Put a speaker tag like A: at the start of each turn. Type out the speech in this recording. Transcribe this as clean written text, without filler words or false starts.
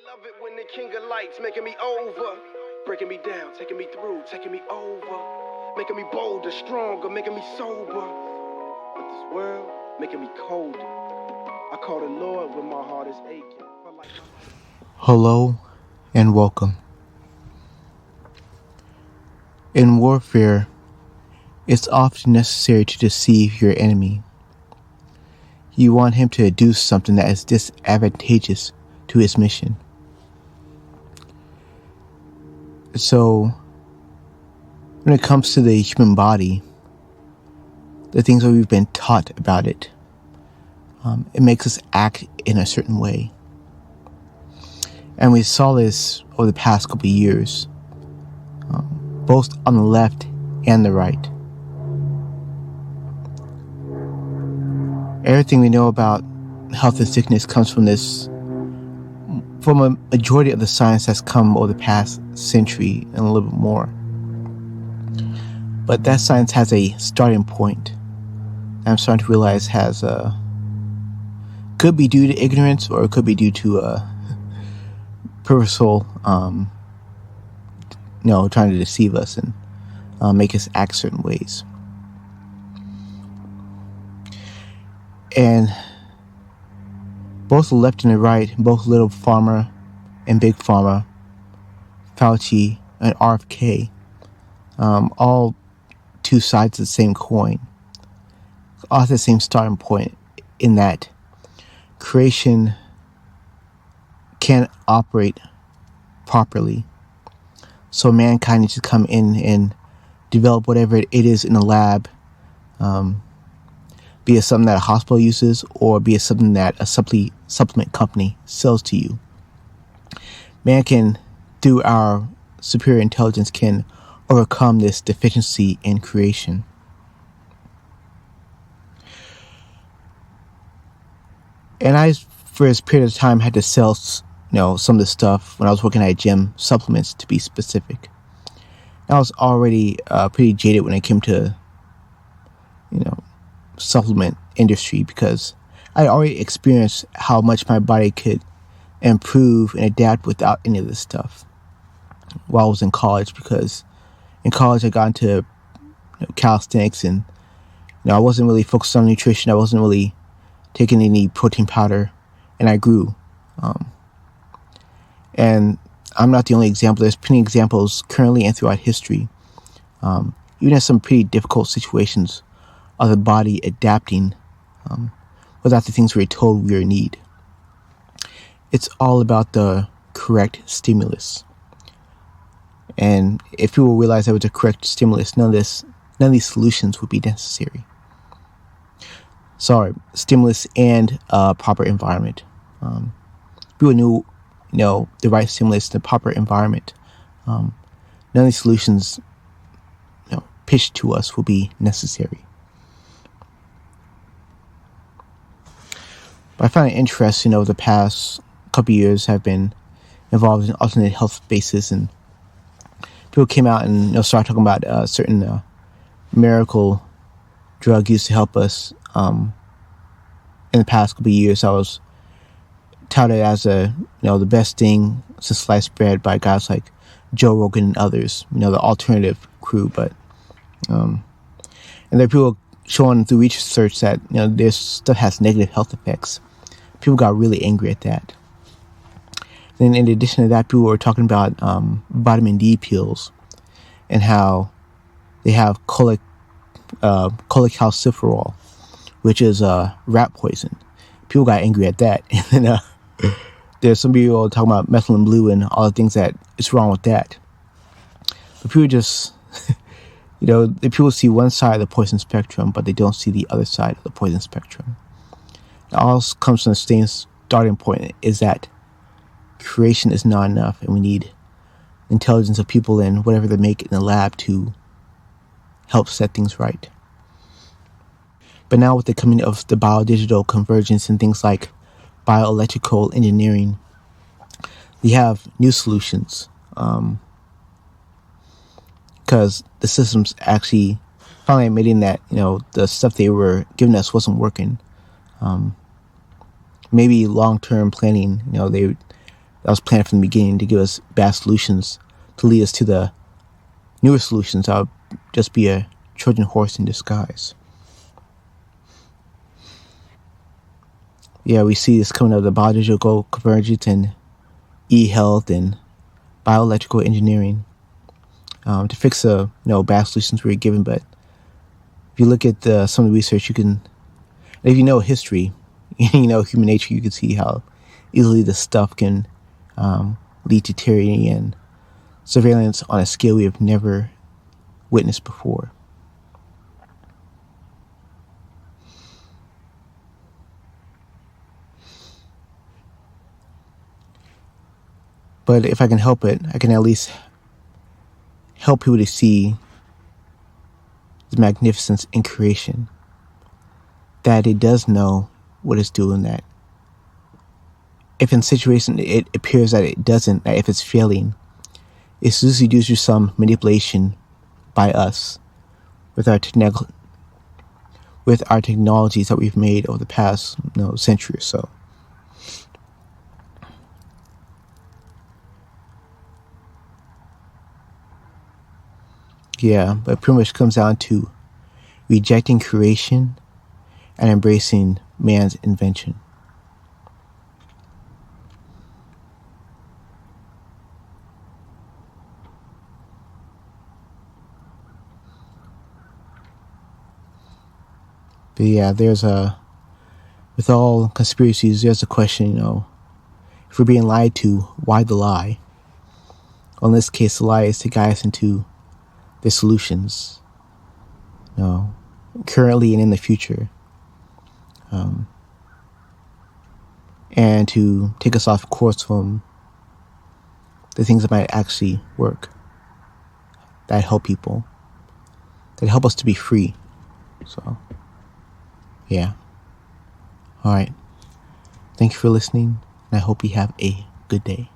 A: Love it when the king of lights making me over, breaking me down, taking me through, taking me over, making me bolder, stronger, making me sober. But this world making me colder. I call the Lord when my heart is aching.
B: Hello and welcome. In warfare, it's often necessary to deceive your enemy. You want him to do something that is disadvantageous to his mission. So, when it comes to the human body, the things that we've been taught about it, it makes us act in a certain way. And we saw this over the past couple of years, both on the left and the right. Everything we know about health and sickness comes from a majority of the science that's come over the past century and a little bit more. But that science has a starting point that I'm starting to realize could be due to ignorance, or it could be due to purposeful, trying to deceive us and make us act certain ways. And both the left and the right, both Little Pharma and Big Pharma, Fauci and RFK, all two sides of the same coin, all have the same starting point in that creation can't operate properly. So mankind needs to come in and develop whatever it is in the lab, be it something that a hospital uses or be it something that a supplement company sells to you. Man can, through our superior intelligence, can overcome this deficiency in creation. And I, for this period of time, had to sell, some of the stuff when I was working at a gym, supplements to be specific. I was already pretty jaded when it came to, supplement industry, because I already experienced how much my body could improve and adapt without any of this stuff while I was in college. Because in college I got into calisthenics, and I wasn't really focused on nutrition. I wasn't really taking any protein powder, and I grew. And I'm not the only example. There's plenty of examples currently and throughout history, even in some pretty difficult situations, of the body adapting without the things we're told we need. It's all about the correct stimulus. And if people realize there was a correct stimulus, none of these solutions would be necessary. Stimulus and proper environment. People knew, the right stimulus, the proper environment. None of these solutions, pitched to us will be necessary. But I find it interesting, over the past couple of years, I've been involved in alternate health spaces, and people came out and started talking about certain miracle drug used to help us. In the past couple of years, I was touted as the best thing since sliced bread by guys like Joe Rogan and others, the alternative crew. But and there are people showing through research that this stuff has negative health effects. People got really angry at that. Then in addition to that, people were talking about vitamin D pills and how they have cholecalciferol, which is rat poison. People got angry at that. And then there's some people talking about methylene blue and all the things that is wrong with that. But people just, the people see one side of the poison spectrum, but they don't see the other side of the poison spectrum. It all comes from the same starting point, is that creation is not enough, and we need intelligence of people and whatever they make in the lab to help set things right. But now with the coming of the biodigital convergence and things like bioelectrical engineering, we have new solutions, because the system's actually finally admitting that the stuff they were giving us wasn't working. Maybe long-term planning, they that was planned from the beginning to give us bad solutions to lead us to the newer solutions that would just be a Trojan horse in disguise. Yeah, we see this coming out of the biological convergence and e-health and bioelectrical engineering to fix the bad solutions we were given. But if you look at some of the research, you can, if you know history, human nature, you can see how easily this stuff can lead to tyranny and surveillance on a scale we have never witnessed before. But if I can help it, I can at least help people to see the magnificence in creation, that it does know what it's doing, that if in situation it appears that it doesn't, that if it's failing, it's usually due to some manipulation by us with our technologies that we've made over the past century or so. Yeah, but it pretty much comes down to rejecting creation and embracing man's invention. But yeah, with all conspiracies, there's a question, if we're being lied to, why the lie? Well, in this case, the lie is to guide us into the solutions, currently and in the future, and to take us off course from the things that might actually work, that help people, that help us to be free. So, yeah. All right. Thank you for listening, and I hope you have a good day.